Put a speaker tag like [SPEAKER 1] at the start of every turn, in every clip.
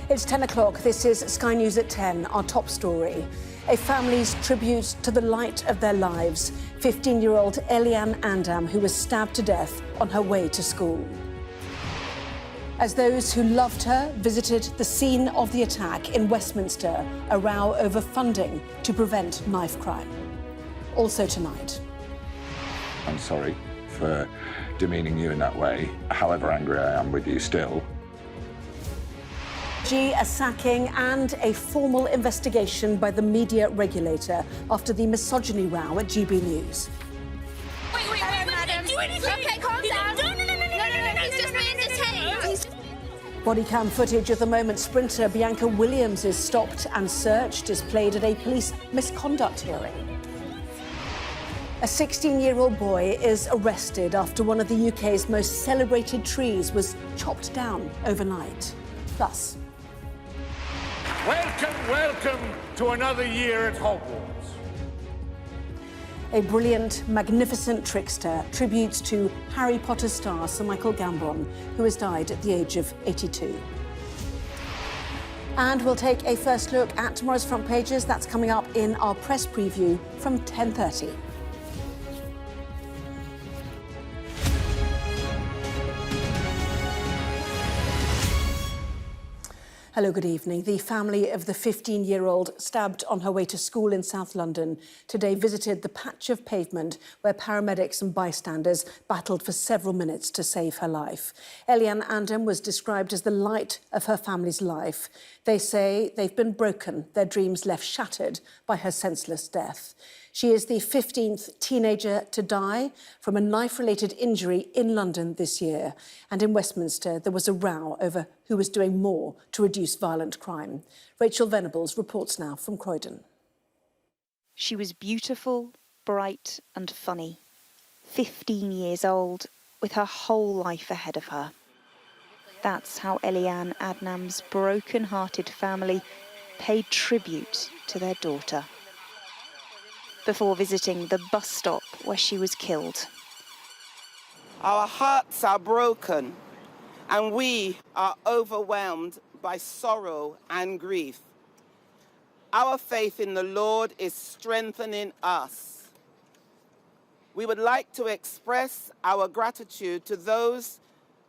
[SPEAKER 1] It's 10 o'clock. This is Sky News at 10, our top story. A family's tribute to the light of their lives, 15-year-old Elianne Andam, who was stabbed to death on her way to school. As those who loved her visited the scene of the attack in Westminster, a row over funding to prevent knife crime. Also tonight.
[SPEAKER 2] I'm sorry for demeaning you in that way, however angry I am with you still.
[SPEAKER 1] A sacking and a formal investigation by the media regulator after the misogyny row at GB News.
[SPEAKER 3] Wait, madam. Do anything. Okay, calm down. No, he's just entertained.
[SPEAKER 1] Body cam footage of the moment sprinter Bianca Williams is stopped and searched is played at a police misconduct hearing. A 16-year-old boy is arrested after one of the UK's most celebrated trees was chopped down overnight. Plus,
[SPEAKER 4] welcome to another year at Hogwarts.
[SPEAKER 1] A brilliant, magnificent trickster tributes to Harry Potter star Sir Michael Gambon, who has died at the age of 82. And we'll take a first look at tomorrow's front pages. That's coming up in our press preview from 10:30. Hello, good evening. The family of the 15-year-old stabbed on her way to school in South London today visited the patch of pavement where paramedics and bystanders battled for several minutes to save her life. Eliane Andam was described as the light of her family's life. They say they've been broken, their dreams left shattered by her senseless death. She is the 15th teenager to die from a knife-related injury in London this year. And in Westminster, there was a row over who was doing more to reduce violent crime. Rachel Venables reports now from Croydon.
[SPEAKER 5] She was beautiful, bright and funny. 15 years old, with her whole life ahead of her. That's how Eliane Andam's broken-hearted family paid tribute to their daughter before visiting the bus stop where she was killed.
[SPEAKER 6] Our hearts are broken and we are overwhelmed by sorrow and grief. Our faith in the Lord is strengthening us. We would like to express our gratitude to those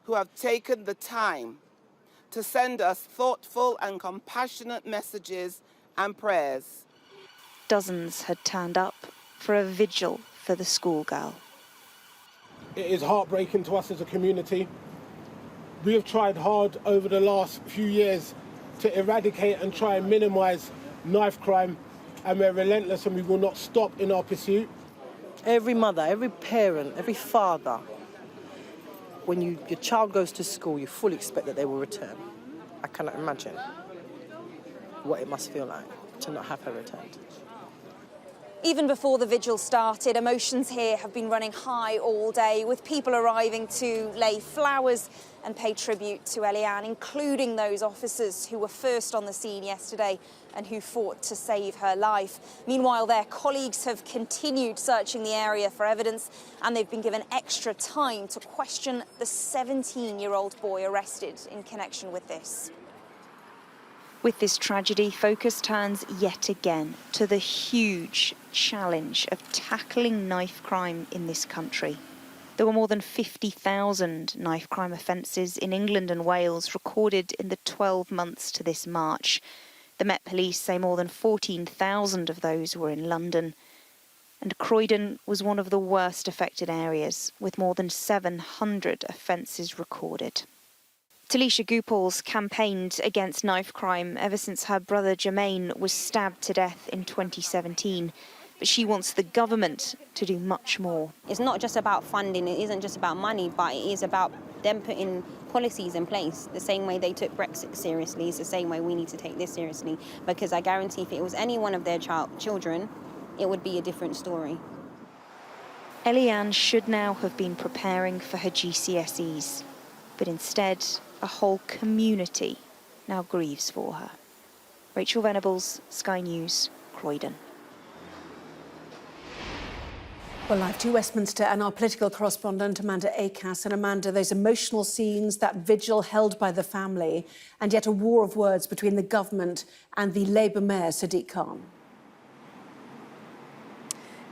[SPEAKER 6] who have taken the time to send us thoughtful and compassionate messages and prayers.
[SPEAKER 5] Dozens had turned up for a vigil for the schoolgirl.
[SPEAKER 7] It is heartbreaking to us as a community. We have tried hard over the last few years to eradicate and try and minimise knife crime, and we're relentless and we will not stop in our pursuit.
[SPEAKER 8] Every mother, every parent, every father, when your child goes to school, you fully expect that they will return. I cannot imagine what it must feel like to not have her returned.
[SPEAKER 9] Even before the vigil started, emotions here have been running high all day, with people arriving to lay flowers and pay tribute to Eliane, including those officers who were first on the scene yesterday and who fought to save her life. Meanwhile, their colleagues have continued searching the area for evidence, and they've been given extra time to question the 17-year-old boy arrested in connection with this.
[SPEAKER 5] With this tragedy, focus turns yet again to the huge challenge of tackling knife crime in this country. There were more than 50,000 knife crime offences in England and Wales recorded in the 12 months to this March. The Met Police say more than 14,000 of those were in London. And Croydon was one of the worst affected areas, with more than 700 offences recorded. Talisha Goupal's campaigned against knife crime ever since her brother Jermaine was stabbed to death in 2017. But she wants the government to do much more.
[SPEAKER 10] It's not just about funding, it isn't just about money, but it is about them putting policies in place. The same way they took Brexit seriously is the same way we need to take this seriously. Because I guarantee if it was any one of their children, it would be a different story.
[SPEAKER 5] Eliane should now have been preparing for her GCSEs, but instead, a whole community now grieves for her. Rachel Venables, Sky News, Croydon.
[SPEAKER 1] Well, live to Westminster and our political correspondent, Amanda Acas. And Amanda, those emotional scenes, that vigil held by the family, and yet a war of words between the government and the Labour Mayor, Sadiq Khan.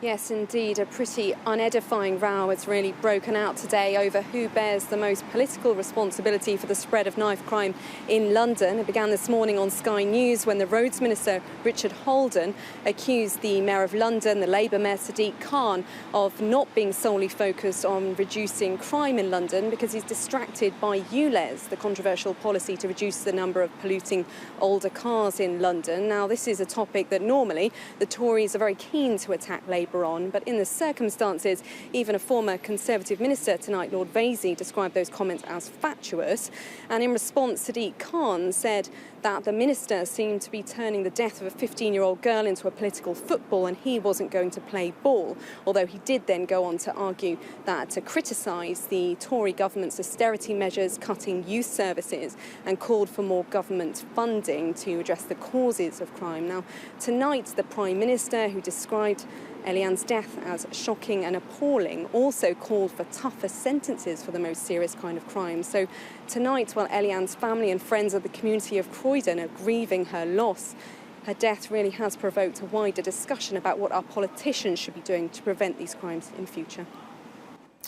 [SPEAKER 11] Yes, indeed, a pretty unedifying row has really broken out today over who bears the most political responsibility for the spread of knife crime in London. It began this morning on Sky News when the Roads Minister, Richard Holden, accused the Mayor of London, the Labour Mayor Sadiq Khan, of not being solely focused on reducing crime in London because he's distracted by ULEZ, the controversial policy to reduce the number of polluting older cars in London. Now, this is a topic that normally the Tories are very keen to attack Labour on, but in the circumstances, even a former Conservative minister tonight, Lord Vasey, described those comments as fatuous. And in response, Sadiq Khan said that the minister seemed to be turning the death of a 15-year-old girl into a political football and he wasn't going to play ball, although he did then go on to argue that to criticise the Tory government's austerity measures, cutting youth services, and called for more government funding to address the causes of crime. Now, tonight, the Prime Minister, who described Eliane's death as shocking and appalling, also called for tougher sentences for the most serious kind of crime. So tonight, while Eliane's family and friends of the community of Croydon are grieving her loss, her death really has provoked a wider discussion about what our politicians should be doing to prevent these crimes in future.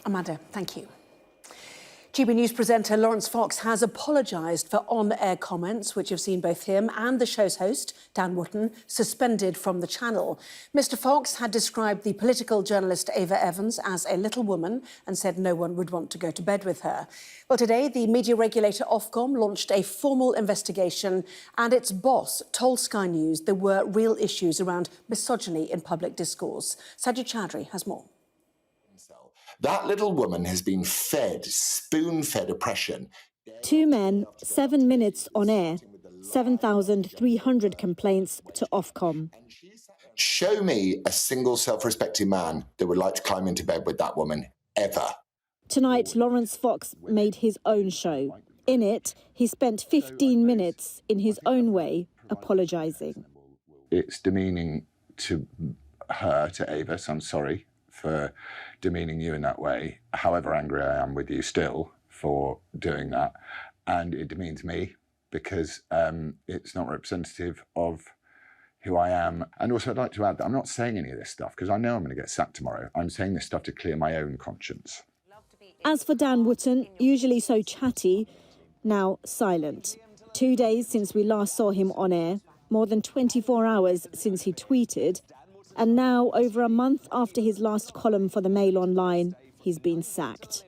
[SPEAKER 1] Amanda, thank you. GB News presenter Laurence Fox has apologised for on-air comments which have seen both him and the show's host, Dan Wootton, suspended from the channel. Mr Fox had described the political journalist Ava Evans as a little woman and said no one would want to go to bed with her. Well, today, the media regulator Ofcom launched a formal investigation and its boss told Sky News there were real issues around misogyny in public discourse. Sajid Chowdhury has more.
[SPEAKER 12] That little woman has been fed, spoon-fed oppression.
[SPEAKER 13] 2 men, 7 minutes on air, 7,300 complaints to Ofcom.
[SPEAKER 12] Show me a single self-respecting man that would like to climb into bed with that woman, ever.
[SPEAKER 13] Tonight, Laurence Fox made his own show. In it, he spent 15 minutes, in his own way, apologising.
[SPEAKER 2] It's demeaning to her, to Ava, so I'm sorry for demeaning you in that way, however angry I am with you still for doing that. And it demeans me because it's not representative of who I am. And also I'd like to add that I'm not saying any of this stuff because I know I'm going to get sacked tomorrow. I'm saying this stuff to clear my own conscience.
[SPEAKER 13] As for Dan Wootton, usually so chatty, now silent. 2 days since we last saw him on air, more than 24 hours since he tweeted, and now, over a month after his last column for the Mail Online, he's been sacked.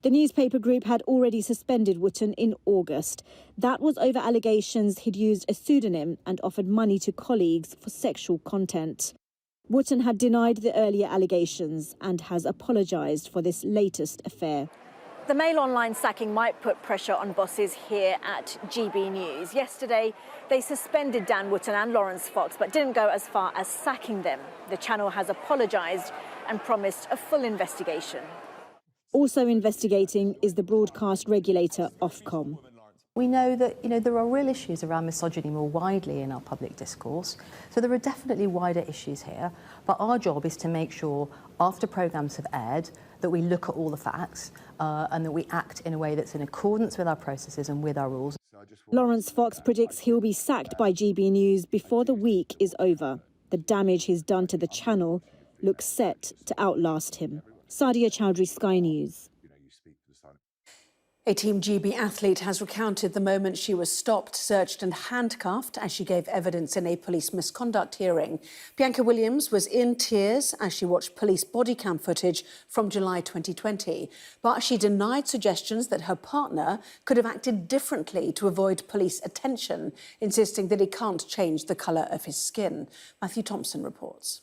[SPEAKER 13] The newspaper group had already suspended Wootton in August. That was over allegations he'd used a pseudonym and offered money to colleagues for sexual content. Wootton had denied the earlier allegations and has apologised for this latest affair.
[SPEAKER 14] The Mail Online sacking might put pressure on bosses here at GB News. Yesterday, they suspended Dan Wootton and Laurence Fox, but didn't go as far as sacking them. The channel has apologised and promised a full investigation.
[SPEAKER 13] Also investigating is the broadcast regulator Ofcom.
[SPEAKER 15] We know that, there are real issues around misogyny more widely in our public discourse. So there are definitely wider issues here. But our job is to make sure, after programmes have aired, that we look at all the facts and that we act in a way that's in accordance with our processes and with our rules.
[SPEAKER 13] Laurence Fox predicts he'll be sacked by GB News before the week is over. The damage he's done to the channel looks set to outlast him. Sadia Chowdhury, Sky News.
[SPEAKER 1] A Team GB athlete has recounted the moment she was stopped, searched and handcuffed as she gave evidence in a police misconduct hearing. Bianca Williams was in tears as she watched police body cam footage from July 2020. But she denied suggestions that her partner could have acted differently to avoid police attention, insisting that he can't change the colour of his skin. Matthew Thompson reports.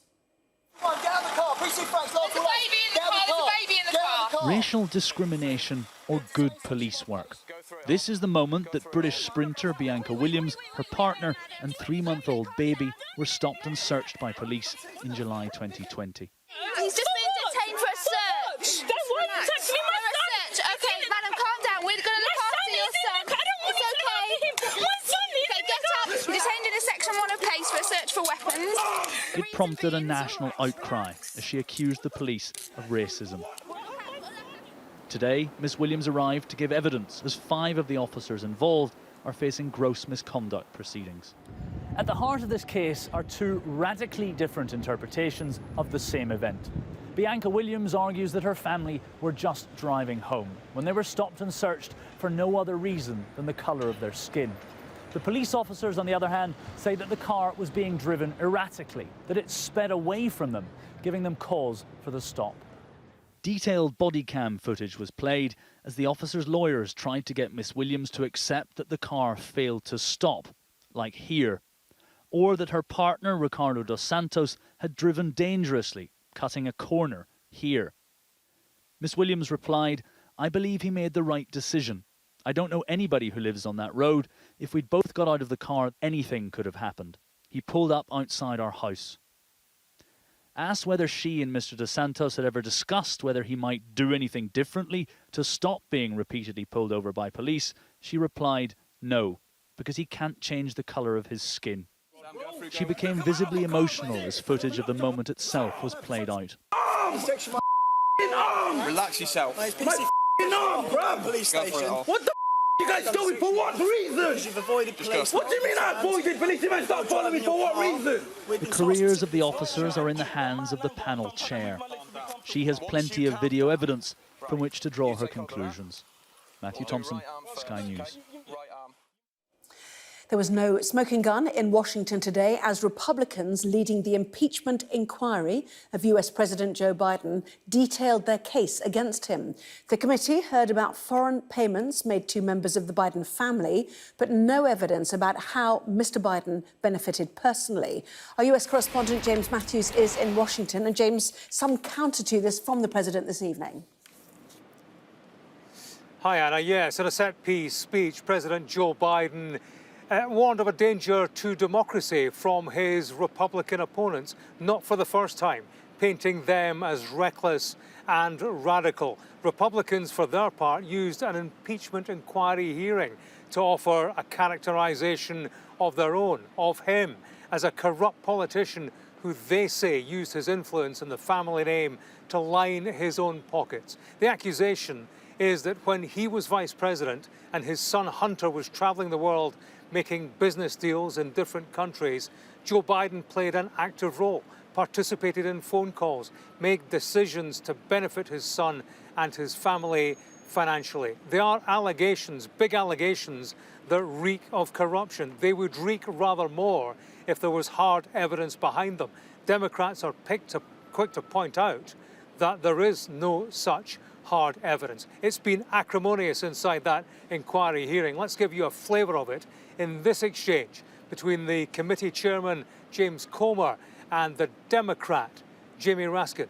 [SPEAKER 16] Come on, get out of the car. Precinct Frank's not
[SPEAKER 3] There's a baby in the car. There's a baby in the car.
[SPEAKER 17] Racial discrimination or good police work. This is the moment that British sprinter Bianca Williams, her partner and 3-month-old baby were stopped and searched by police in July 2020.
[SPEAKER 3] He's just been detained for a search.
[SPEAKER 16] That's why you touched me, my son.
[SPEAKER 3] Search. Okay, madam, calm down. We're going to look after your son.
[SPEAKER 16] I don't want
[SPEAKER 3] it's okay.
[SPEAKER 16] My son is
[SPEAKER 3] okay, get up. Detained in a Section 1 of case for a search for weapons.
[SPEAKER 17] It prompted a national outcry as she accused the police of racism. Today, Miss Williams arrived to give evidence as 5 of the officers involved are facing gross misconduct proceedings. At the heart of this case are 2 radically different interpretations of the same event. Bianca Williams argues that her family were just driving home when they were stopped and searched for no other reason than the colour of their skin. The police officers, on the other hand, say that the car was being driven erratically, that it sped away from them, giving them cause for the stop. Detailed body cam footage was played as the officers' lawyers tried to get Miss Williams to accept that the car failed to stop, like here, or that her partner, Ricardo dos Santos, had driven dangerously, cutting a corner here. Miss Williams replied, "I believe he made the right decision. I don't know anybody who lives on that road. If we'd both got out of the car, anything could have happened. He pulled up outside our house." Asked whether she and Mr. dos Santos had ever discussed whether he might do anything differently to stop being repeatedly pulled over by police, she replied, "No, because he can't change the colour of his skin." She became visibly emotional as footage of the moment itself was played out.
[SPEAKER 16] Relax yourself.
[SPEAKER 18] Police station. What the you guys do it for what reason? You've avoided police. What do you mean I avoided police? You meant stop following me for what reason?
[SPEAKER 17] The careers of the officers are in the hands of the panel chair. She has plenty of video evidence from which to draw her conclusions. Matthew Thompson, Sky News.
[SPEAKER 1] There was no smoking gun in Washington today as Republicans leading the impeachment inquiry of US President Joe Biden detailed their case against him. The committee heard about foreign payments made to members of the Biden family, but no evidence about how Mr. Biden benefited personally. Our US correspondent James Matthews is in Washington. And James, some counter to this from the president this evening.
[SPEAKER 19] Hi, Anna. Yes, in a set-piece speech, President Joe Biden warned of a danger to democracy from his Republican opponents, not for the first time, painting them as reckless and radical. Republicans, for their part, used an impeachment inquiry hearing to offer a characterization of their own, of him, as a corrupt politician who they say used his influence in the family name to line his own pockets. The accusation is that when he was vice president and his son Hunter was traveling the world making business deals in different countries, Joe Biden played an active role, participated in phone calls, made decisions to benefit his son and his family financially. They are allegations, big allegations, that reek of corruption. They would reek rather more if there was hard evidence behind them. Democrats are quick to point out that there is no such hard evidence. It's been acrimonious inside that inquiry hearing. Let's give you a flavour of it in this exchange between the committee chairman, James Comer, and the Democrat, Jamie Raskin.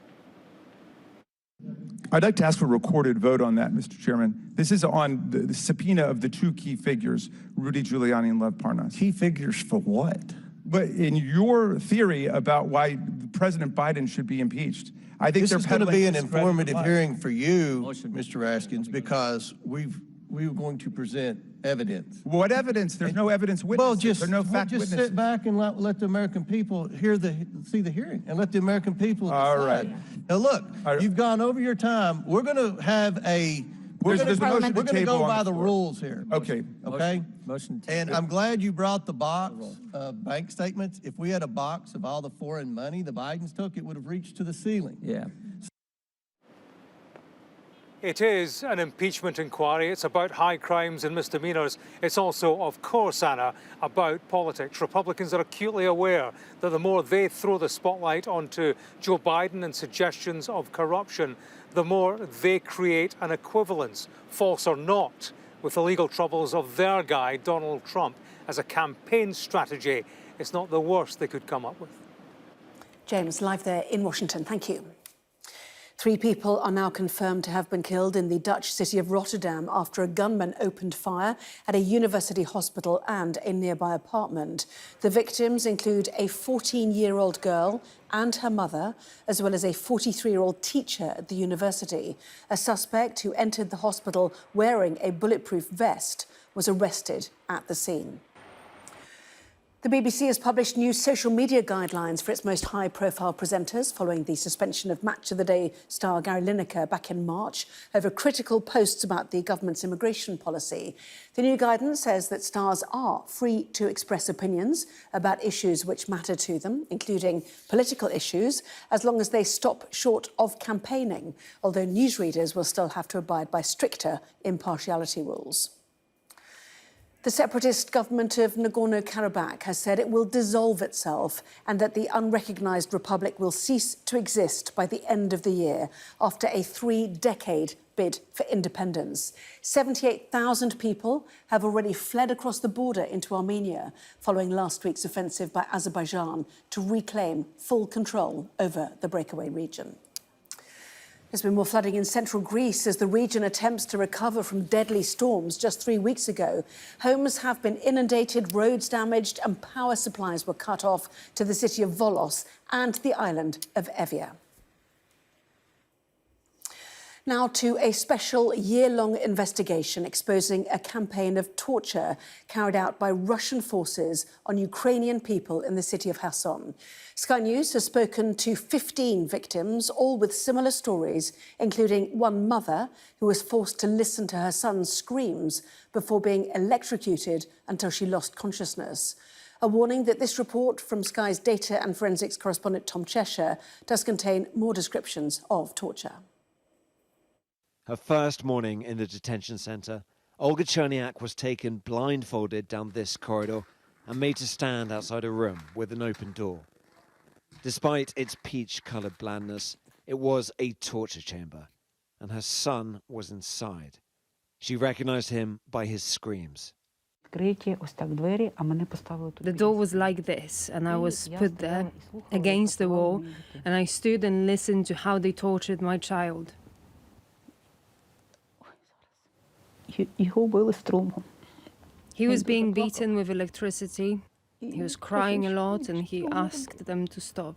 [SPEAKER 20] I'd like to ask for a recorded vote on that, Mr. Chairman. This is on the subpoena of the 2 key figures, Rudy Giuliani and Lev Parnas.
[SPEAKER 21] Key figures for what?
[SPEAKER 20] But in your theory about why President Biden should be impeached, I think
[SPEAKER 21] this is going to be an informative hearing for you, Mr. Raskins, because we're going to present evidence.
[SPEAKER 20] What evidence? There's no evidence witnesses. There are no fact
[SPEAKER 21] just
[SPEAKER 20] witnesses.
[SPEAKER 21] Sit back and let the American people see the hearing and let the American people decide.
[SPEAKER 20] All right.
[SPEAKER 21] Now look, you've gone over your time. We're going to have we're going to go by the rules here.
[SPEAKER 20] Okay.
[SPEAKER 21] Okay. Motion. And I'm glad you brought the box of bank statements. If we had a box of all the foreign money the Bidens took, it would have reached to the ceiling.
[SPEAKER 20] Yeah.
[SPEAKER 19] It is an impeachment inquiry. It's about high crimes and misdemeanors. It's also, of course, Anna, about politics. Republicans are acutely aware that the more they throw the spotlight onto Joe Biden and suggestions of corruption, the more they create an equivalence, false or not, with the legal troubles of their guy, Donald Trump. As a campaign strategy, it's not the worst they could come up with.
[SPEAKER 1] James, live there in Washington. Thank you. 3 people are now confirmed to have been killed in the Dutch city of Rotterdam after a gunman opened fire at a university hospital and a nearby apartment. The victims include a 14-year-old girl and her mother, as well as a 43-year-old teacher at the university. A suspect who entered the hospital wearing a bulletproof vest was arrested at the scene. The BBC has published new social media guidelines for its most high-profile presenters following the suspension of Match of the Day star Gary Lineker back in March over critical posts about the government's immigration policy. The new guidance says that stars are free to express opinions about issues which matter to them, including political issues, as long as they stop short of campaigning, although newsreaders will still have to abide by stricter impartiality rules. The separatist government of Nagorno-Karabakh has said it will dissolve itself and that the unrecognised republic will cease to exist by the end of the year after a 3-decade bid for independence. 78,000 people have already fled across the border into Armenia following last week's offensive by Azerbaijan to reclaim full control over the breakaway region. There's been more flooding in central Greece as the region attempts to recover from deadly storms just 3 weeks ago. Homes have been inundated, roads damaged, and power supplies were cut off to the city of Volos and the island of Evia. Now to a special year-long investigation exposing a campaign of torture carried out by Russian forces on Ukrainian people in the city of Kherson. Sky News has spoken to 15 victims, all with similar stories, including one mother who was forced to listen to her son's screams before being electrocuted until she lost consciousness. A warning that this report from Sky's data and forensics correspondent Tom Cheshire does contain more descriptions of torture.
[SPEAKER 4] Her first morning in the detention centre, Olga Cherniak was taken blindfolded down this corridor and made to stand outside a room with an open door. Despite its peach-coloured blandness, it was a torture chamber, and her son was inside. She recognised him by his screams.
[SPEAKER 22] The door was like this, and I was put there, against the wall, and I stood and listened to how they tortured my child. He was being beaten with electricity. He was crying a lot, and he asked them to stop.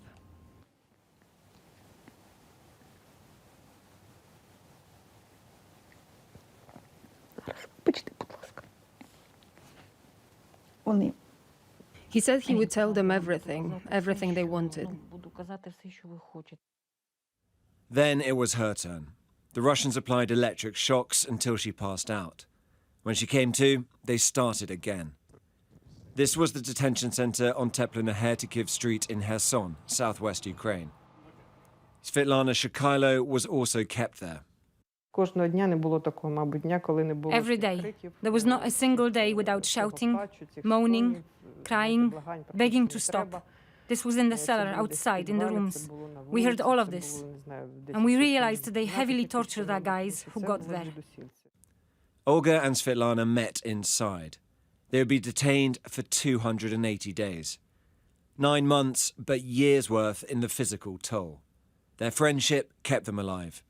[SPEAKER 22] He said he would tell them everything they wanted.
[SPEAKER 4] Then it was her turn. The Russians applied electric shocks until she passed out. When she came to, they started again. This was the detention centre on Teplina-Hertikov Street in Kherson, southwest Ukraine. Svetlana Shakailo was also kept there.
[SPEAKER 22] Every day. There was not a single day without shouting, moaning, crying, begging to stop. This was in the cellar, outside, in the rooms. We heard all of this. And we realized they heavily tortured our guys who got there.
[SPEAKER 4] Olga and Svetlana met inside. They would be detained for 280 days. 9 months, but years' worth in the physical toll. Their friendship kept them alive.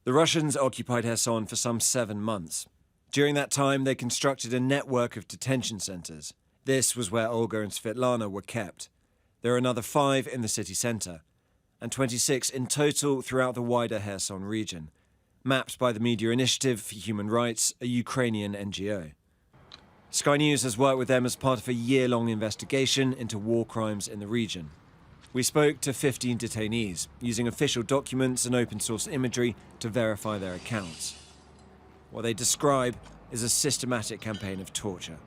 [SPEAKER 4] The Russians occupied Kherson for some 7 months. During that time, they constructed a network of detention centres. This was where Olga and Svetlana were kept. There are another 5 in the city centre, and 26 in total throughout the wider Kherson region, mapped by the Media Initiative for Human Rights, a Ukrainian NGO. Sky News has worked with them as part of a year-long investigation into war crimes in the region. We spoke to 15 detainees, using official documents and open-source imagery to verify their accounts. What they describe is a systematic campaign of torture.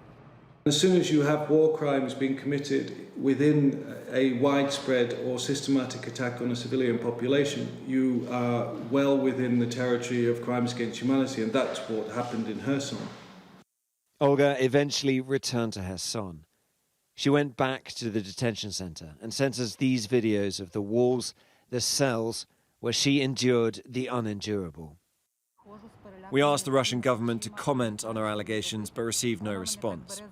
[SPEAKER 23] As soon as you have war crimes being committed within a widespread or systematic attack on a civilian population, you are well within the territory of crimes against humanity, and that's what happened in Kherson.
[SPEAKER 4] Olga eventually returned to Kherson. She went back to the detention centre and sent us these videos of the walls, the cells, where she endured the unendurable. We asked the Russian government to comment on our allegations, but received no response.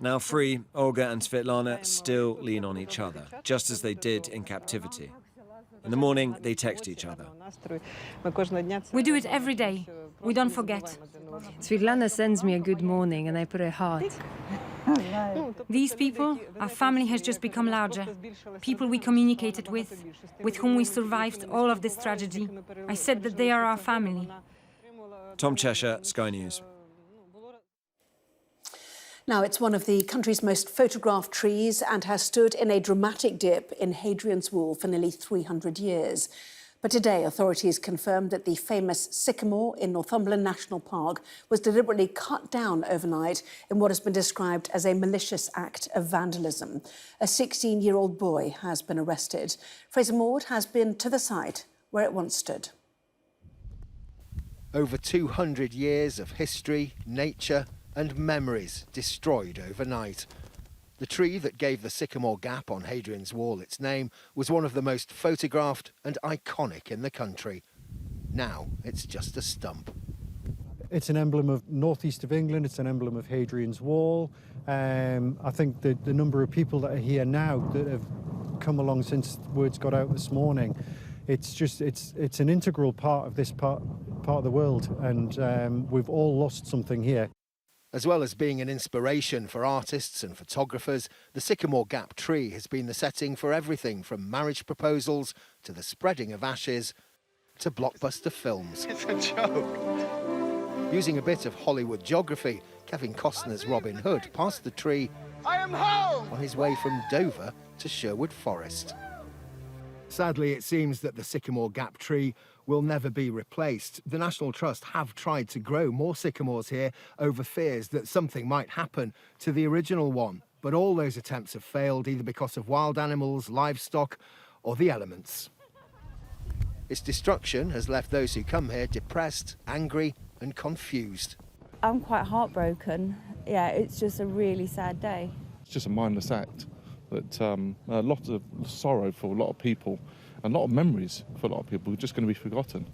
[SPEAKER 4] Now free, Olga and Svetlana still lean on each other, just as they did in captivity. In the morning, they text each other.
[SPEAKER 22] We do it every day. We don't forget. Svetlana sends me a good morning, and I put a heart. These people, our family has just become larger. People we communicated with whom we survived all of this tragedy. I said that they are our family.
[SPEAKER 4] Tom Cheshire, Sky News.
[SPEAKER 1] Now, it's one of the country's most photographed trees and has stood in a dramatic dip in Hadrian's Wall for nearly 300 years. But today, authorities confirmed that the famous sycamore in Northumberland National Park was deliberately cut down overnight in what has been described as a malicious act of vandalism. A 16-year-old boy has been arrested. Fraser Maud has been to the site where it once stood.
[SPEAKER 6] Over 200 years of history, nature and memories destroyed overnight. The tree that gave the Sycamore Gap on Hadrian's Wall its name was one of the most photographed and iconic in the country. Now it's just a stump.
[SPEAKER 7] It's an emblem of northeast of England, it's an emblem of Hadrian's Wall. I think the number of people that are here now that have come along since words got out this morning, it's an integral part of this part of the world, and we've all lost something here.
[SPEAKER 6] As well as being an inspiration for artists and photographers, the Sycamore Gap tree has been the setting for everything from marriage proposals to the spreading of ashes to blockbuster films.
[SPEAKER 8] It's a joke.
[SPEAKER 6] Using a bit of Hollywood geography, Kevin Costner's Robin Hood passed the tree
[SPEAKER 8] I am home!
[SPEAKER 6] on his way from Dover to Sherwood Forest. Sadly, it seems that the Sycamore Gap tree will never be replaced. The National Trust have tried to grow more sycamores here over fears that something might happen to the original one. But all those attempts have failed, either because of wild animals, livestock, or the elements. Its destruction has left those who come here depressed, angry, and confused.
[SPEAKER 24] I'm quite heartbroken. Yeah, it's just a really sad day.
[SPEAKER 25] It's just a mindless act, but a lot of sorrow for a lot of people, and a lot of memories for a lot of people who are just going to be forgotten.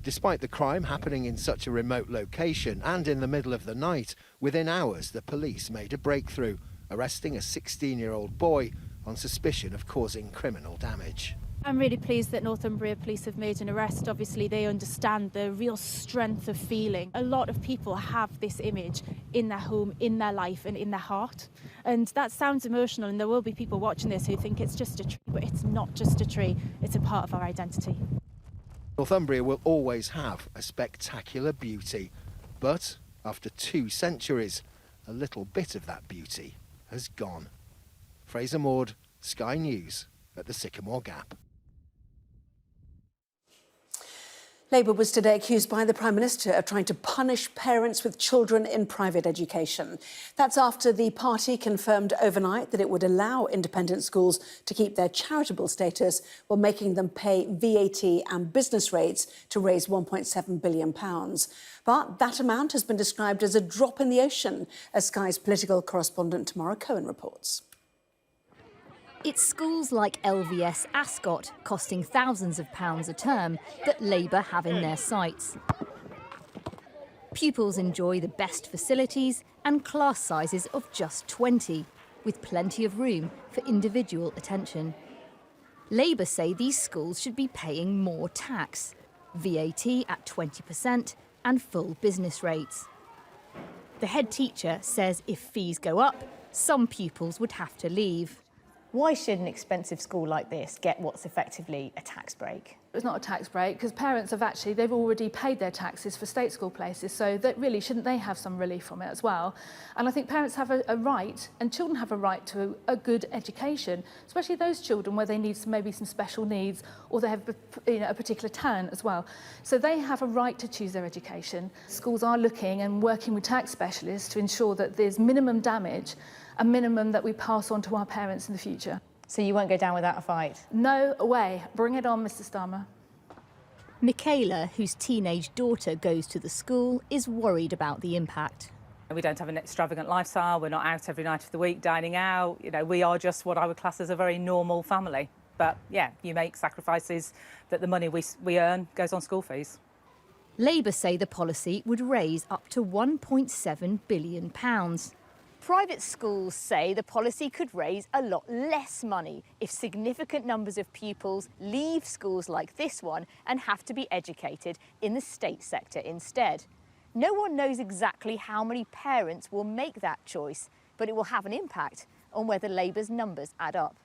[SPEAKER 6] Despite the crime happening in such a remote location and in the middle of the night, within hours the police made a breakthrough, arresting a 16-year-old boy on suspicion of causing criminal damage.
[SPEAKER 26] I'm really pleased that Northumbria Police have made an arrest. Obviously, they understand the real strength of feeling. A lot of people have this image in their home, in their life and in their heart. And that sounds emotional, and there will be people watching this who think it's just a tree, but it's not just a tree. It's a part of our identity.
[SPEAKER 6] Northumbria will always have a spectacular beauty. But after 2 centuries, a little bit of that beauty has gone. Fraser Maud, Sky News at the Sycamore Gap.
[SPEAKER 1] Labour was today accused by the Prime Minister of trying to punish parents with children in private education. That's after the party confirmed overnight that it would allow independent schools to keep their charitable status while making them pay VAT and business rates to raise £1.7 billion. But that amount has been described as a drop in the ocean, as Sky's political correspondent Tamara Cohen reports.
[SPEAKER 27] It's schools like LVS Ascot, costing thousands of pounds a term, that Labour have in their sights. Pupils enjoy the best facilities and class sizes of just 20, with plenty of room for individual attention. Labour say these schools should be paying more tax, VAT at 20% and full business rates. The head teacher says if fees go up, some pupils would have to leave.
[SPEAKER 28] Why should an expensive school like this get what's effectively a tax break?
[SPEAKER 29] It's not a tax break because parents they've already paid their taxes for state school places, so that really shouldn't they have some relief from it as well? And I think parents have a right, and children have a right to a good education, especially those children where they need maybe some special needs, or they have a particular talent as well. So they have a right to choose their education. Schools are looking and working with tax specialists to ensure that there's minimum damage, a minimum that we pass on to our parents in the future.
[SPEAKER 28] So you won't go down without a fight?
[SPEAKER 29] No way. Bring it on, Mr. Starmer.
[SPEAKER 27] Michaela, whose teenage daughter goes to the school, is worried about the impact.
[SPEAKER 30] We don't have an extravagant lifestyle. We're not out every night of the week dining out. You know, we are just what I would class as a very normal family. But yeah, you make sacrifices that the money we earn goes on school fees.
[SPEAKER 27] Labour say the policy would raise up to £1.7 billion.
[SPEAKER 22] Private schools say the policy could raise a lot less money if significant numbers of pupils leave schools like this one and have to be educated in the state sector instead. No one knows exactly how many parents will make that choice, but it will have an impact on whether Labour's numbers add up.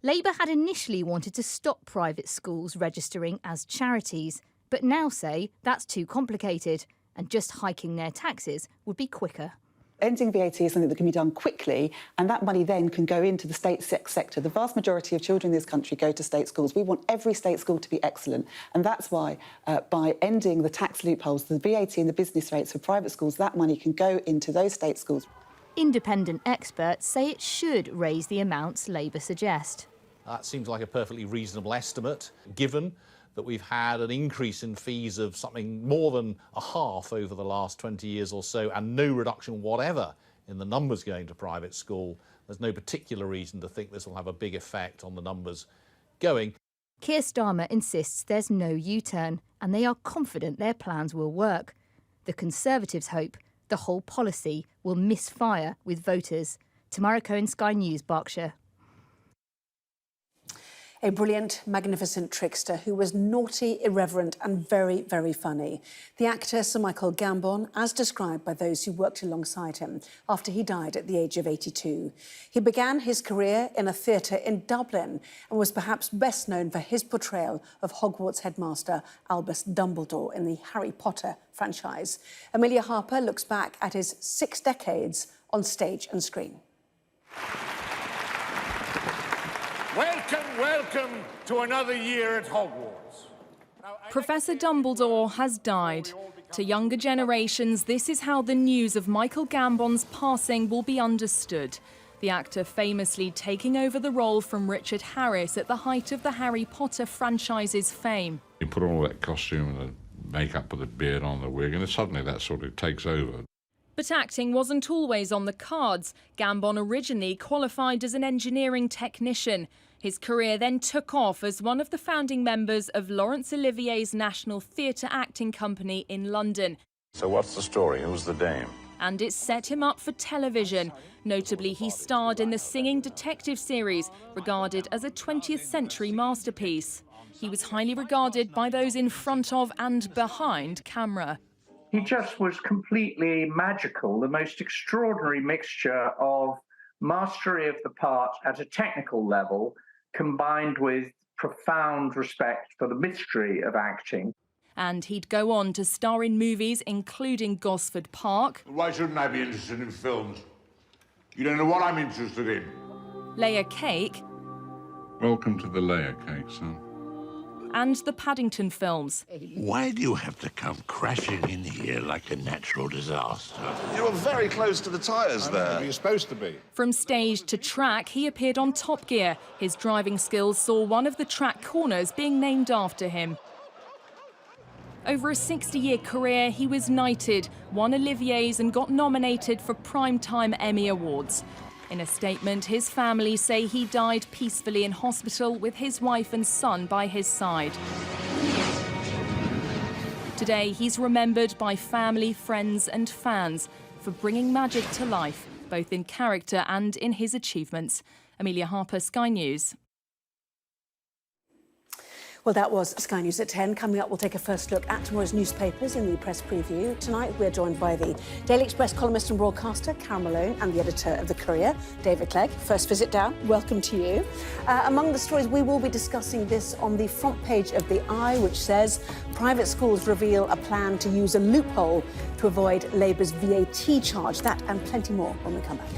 [SPEAKER 27] Labour had initially wanted to stop private schools registering as charities, but now say that's too complicated and just hiking their taxes would be quicker.
[SPEAKER 2] Ending VAT is something that can be done quickly, and that money then can go into the state sector. The vast majority of children in this country go to state schools. We want every state school to be excellent, and that's why, by ending the tax loopholes, the VAT and the business rates for private schools, that money can go into those state schools.
[SPEAKER 27] Independent experts say it should raise the amounts Labour suggest.
[SPEAKER 3] That seems like a perfectly reasonable estimate, given that we've had an increase in fees of something more than a half over the last 20 years or so, and no reduction whatever in the numbers going to private school. There's no particular reason to think this will have a big effect on the numbers going.
[SPEAKER 27] Keir Starmer insists there's no U-turn, and they are confident their plans will work. The Conservatives hope the whole policy will misfire with voters. Tamara Cohen, Sky News, Berkshire.
[SPEAKER 1] A brilliant, magnificent trickster who was naughty, irreverent and very, very funny. The actor Sir Michael Gambon, as described by those who worked alongside him after he died at the age of 82. He began his career in a theatre in Dublin and was perhaps best known for his portrayal of Hogwarts headmaster Albus Dumbledore in the Harry Potter franchise. Amelia Harper looks back at his 6 decades on stage and screen.
[SPEAKER 5] Welcome, welcome to another year at Hogwarts.
[SPEAKER 9] Professor Dumbledore has died. To younger generations, this is how the news of Michael Gambon's passing will be understood. The actor famously taking over the role from Richard Harris at the height of the Harry Potter franchise's fame.
[SPEAKER 10] You put on all that costume and the makeup with the beard on, the wig, and then suddenly that sort of takes over.
[SPEAKER 9] But acting wasn't always on the cards. Gambon originally qualified as an engineering technician. His career then took off as one of the founding members of Laurence Olivier's National Theatre Acting Company in London.
[SPEAKER 10] So what's the story? Who's the dame?
[SPEAKER 9] And it set him up for television. Notably, he starred in the singing detective series, regarded as a 20th century masterpiece. He was highly regarded by those in front of and behind camera.
[SPEAKER 11] He just was completely magical, the most extraordinary mixture of mastery of the part at a technical level, combined with profound respect for the mystery of acting.
[SPEAKER 9] And he'd go on to star in movies including Gosford Park.
[SPEAKER 5] Why shouldn't I be interested in films? You don't know what I'm interested in.
[SPEAKER 9] Layer Cake.
[SPEAKER 10] Welcome to the layer cake, son.
[SPEAKER 9] And the Paddington films.
[SPEAKER 5] Why do you have to come crashing in here like a natural disaster?
[SPEAKER 12] You were very close to the tyres there.
[SPEAKER 5] You're supposed to be.
[SPEAKER 9] From stage to track, he appeared on Top Gear. His driving skills saw one of the track corners being named after him. Over a 60-year career, he was knighted, won Olivier's and got nominated for Primetime Emmy Awards. In a statement, his family say he died peacefully in hospital with his wife and son by his side. Today, he's remembered by family, friends and fans for bringing magic to life, both in character and in his achievements. Amelia Harper, Sky News.
[SPEAKER 1] Well, that was Sky News at 10. Coming up, we'll take a first look at tomorrow's newspapers in the press preview. Tonight, we're joined by the Daily Express columnist and broadcaster, Karen Malone, and the editor of The Courier, David Clegg. First visit down, welcome to you. Among the stories, we will be discussing this on the front page of The Eye, which says private schools reveal a plan to use a loophole to avoid Labour's VAT charge. That and plenty more when we come back.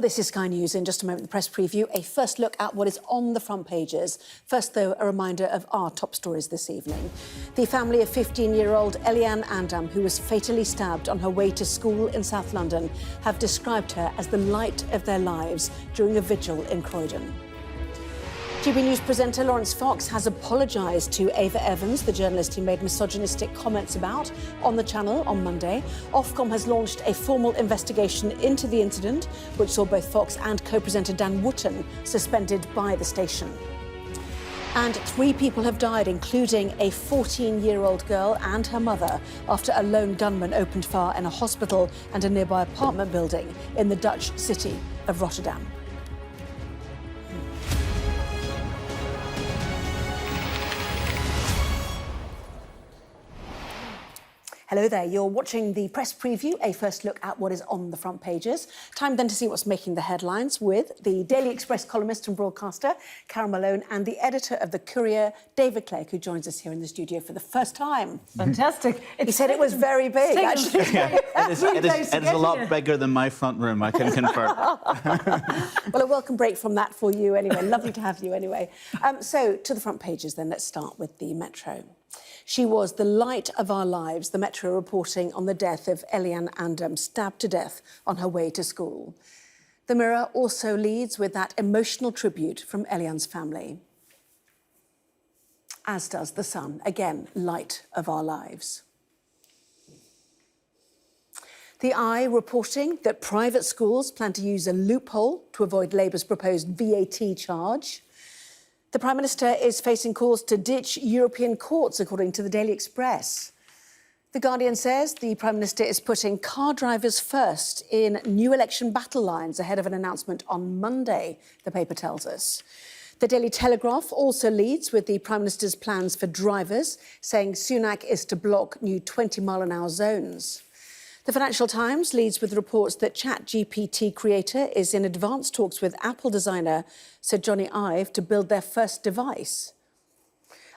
[SPEAKER 1] this is Sky News. In just a moment, the press preview, a first look at what is on the front pages. First, though, a reminder of our top stories this evening. The family of 15-year-old Eliane Andam, who was fatally stabbed on her way to school in South London, have described her as the light of their lives during a vigil in Croydon. GB News presenter Laurence Fox has apologised to Ava Evans, the journalist he made misogynistic comments about, on the channel on Monday. Ofcom has launched a formal investigation into the incident, which saw both Fox and co-presenter Dan Wootton suspended by the station. And 3 people have died, including a 14-year-old girl and her mother, after a lone gunman opened fire in a hospital and a nearby apartment building in the Dutch city of Rotterdam. Hello there, you're watching the press preview, a first look at what is on the front pages. Time then to see what's making the headlines with the Daily Express columnist and broadcaster, Carol Malone, and the editor of The Courier, David Clegg, who joins us here in the studio for the first time.
[SPEAKER 13] Fantastic.
[SPEAKER 1] He said it was very big, actually.
[SPEAKER 13] Yeah,
[SPEAKER 14] it is a lot bigger than my front room, I can confirm.
[SPEAKER 1] Well, a welcome break from that for you anyway. Lovely to have you anyway. So, to the front pages then, let's start with the Metro. She was the light of our lives, the Metro reporting on the death of Eliane Andam, stabbed to death on her way to school. The Mirror also leads with that emotional tribute from Eliane's family. As does The Sun, again, light of our lives. The Eye reporting that private schools plan to use a loophole to avoid Labour's proposed VAT charge. The Prime Minister is facing calls to ditch European courts, according to the Daily Express. The Guardian says the Prime Minister is putting car drivers first in new election battle lines ahead of an announcement on Monday, the paper tells us. The Daily Telegraph also leads with the Prime Minister's plans for drivers, saying Sunak is to block new 20-mile-an-hour zones. The Financial Times leads with reports that ChatGPT creator is in advanced talks with Apple designer Sir Johnny Ive to build their first device.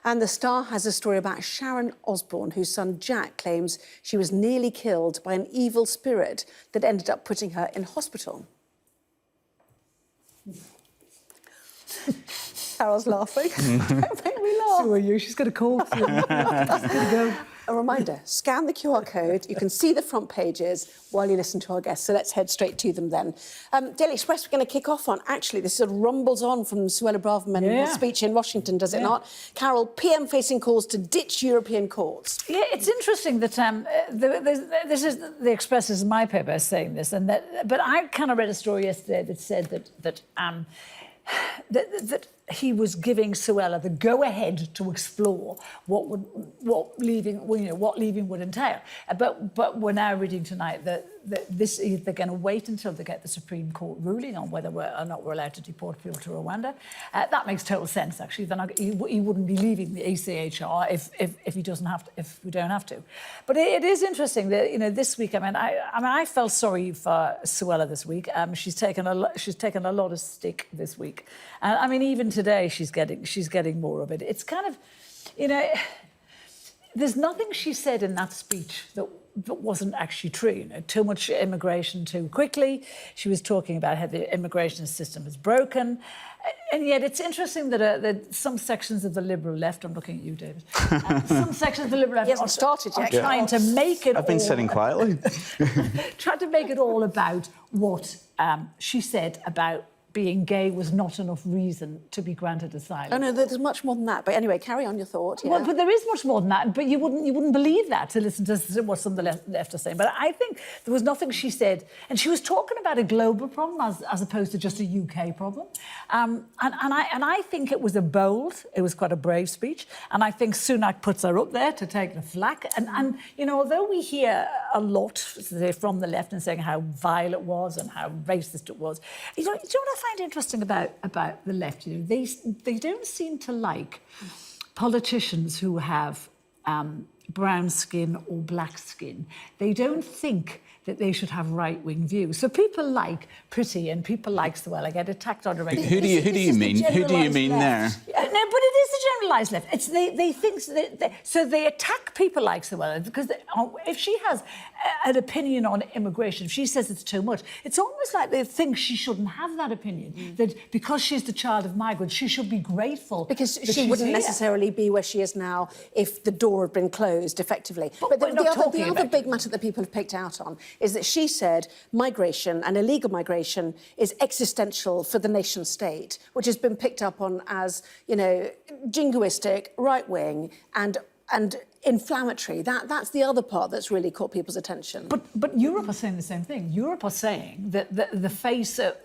[SPEAKER 1] And The Star has a story about Sharon Osbourne, whose son Jack claims she was nearly killed by an evil spirit that ended up putting her in hospital. Carol's laughing. Don't make me laugh.
[SPEAKER 13] So are you. She's got a call. She's gonna go.
[SPEAKER 1] A reminder, scan the QR code. You can see the front pages while you listen to our guests. So let's head straight to them then. Daily Express, we're going to kick off on, actually, this sort of rumbles on from Suella Braverman's speech in Washington, does it not? Carol, PM facing calls to ditch European courts.
[SPEAKER 13] Yeah, it's interesting that this is the Express is my paper saying this, and but I kind of read a story yesterday that said that he was giving Suella the go-ahead to explore what leaving would entail. But we're now reading tonight that they're going to wait until they get the Supreme Court ruling on whether or not we're allowed to deport people to Rwanda. That makes total sense, actually. He wouldn't be leaving the ECHR if he doesn't have to, if we don't have to. But it is interesting that this week. I felt sorry for Suella this week. She's taken a lot of stick this week. Even today she's getting more of it. It's kind of, there's nothing she said in that speech that wasn't actually true. Too much immigration too quickly. She was talking about how the immigration system is broken. And yet it's interesting that some sections of the Liberal left, I'm looking at you, David, some sections of the Liberal left are trying to make it
[SPEAKER 14] I've been sitting quietly.
[SPEAKER 13] Trying to make it all about what she said about being gay was not enough reason to be granted asylum.
[SPEAKER 1] Oh no, there's much more than that. But anyway, carry on your thought. Yeah.
[SPEAKER 13] Well, but there is much more than that. But you wouldn't believe that to listen to what some of the left are saying. But I think there was nothing she said, and she was talking about a global problem as opposed to just a UK problem. And I think it was it was quite a brave speech. And I think Sunak puts her up there to take the flak. And although we hear a lot from the left and saying how vile it was and how racist it was, you know what I find interesting about the left? They don't seem to like politicians who have brown skin or black skin. They don't think that they should have right-wing views. So people like Pretty and people like Suella get attacked on a regular basis.
[SPEAKER 14] Who do you mean? Who do you mean there?
[SPEAKER 13] No, but it is the generalised left. They think so they attack people like Suella because if she has an opinion on immigration, if she says it's too much, it's almost like they think she shouldn't have that opinion, that because she's the child of migrants, she should be grateful.
[SPEAKER 1] Because she wouldn't necessarily be where she is now if the door had been closed, effectively. But the other big matter that people have picked out on is that she said migration and illegal migration is existential for the nation state, which has been picked up on as, you know, jingoistic, right-wing and inflammatory. That's the other part that's really caught people's attention.
[SPEAKER 13] But Europe are saying the same thing. Europe are saying that the face of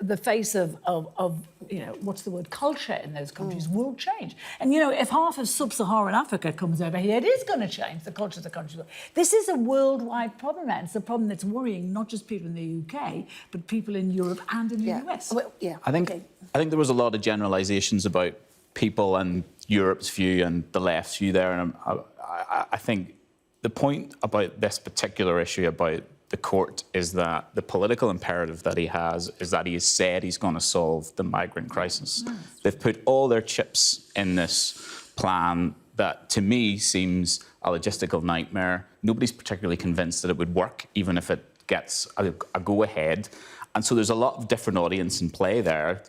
[SPEAKER 13] you know, what's the word, culture in those countries will change. And you know, if half of sub-Saharan Africa comes over here, it is going to change the culture of the country. This is a worldwide problem, and it's a problem that's worrying not just people in the UK, but people in Europe and in the US.
[SPEAKER 1] Well, yeah.
[SPEAKER 14] I think there was a lot of generalisations about people and Europe's view and the left's view there, and I think the point about this particular issue about the court is that the political imperative that he has is that he has said he's going to solve the migrant crisis. They've put all their chips in this plan that, to me, seems a logistical nightmare. Nobody's particularly convinced that it would work, even if it gets a go-ahead. And so there's a lot of different audience in play there.